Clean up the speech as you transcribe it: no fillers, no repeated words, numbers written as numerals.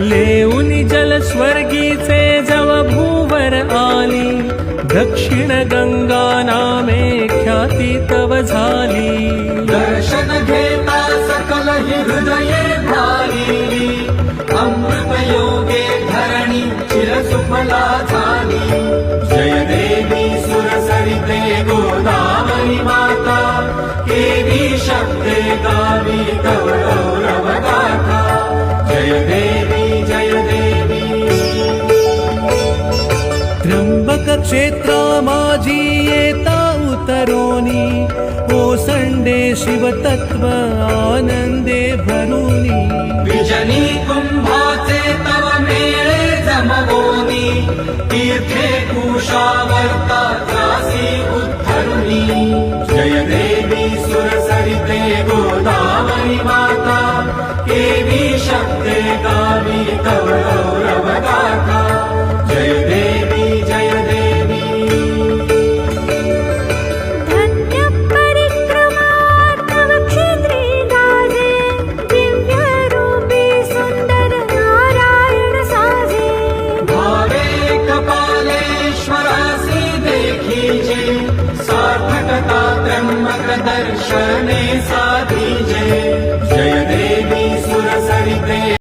लेऊनी जल स्वर्गीचे जव भूवर आली, दक्षिण गंगा नामे ख्याती तव झाली। दर्शन घेता सकल हृदये भाली, अमृत योगे धरणी चिरसुफला झाली। जय देवी सुरसरिते गोदावरी माता, केवी शब्दे गावी तव गौरव गाथा। जय देवी जय देवी। त्र्यंबक क्षेत्रा माझी येता उतरोनी, ओसंडे शिवतत्व आनंदे भरुनी। विजनी कुंभाचे तव मेळे जमवोनी, तीर्थे कुशावर्ता त्रासी उद्धरुनी। जय देवी सुरसरिते गोदावरी माता, केवी शब्दे गावी तव गौरव गाथा। जय देवी जय देवी। धन्य परिक्रमा तव क्षेत्री गाजे, दिव्य रूपी सुंदर नारायण साजे। भावे कपालेश्वरासी देखीजे, सार्थकता त्र्यंबक दर्शने सा।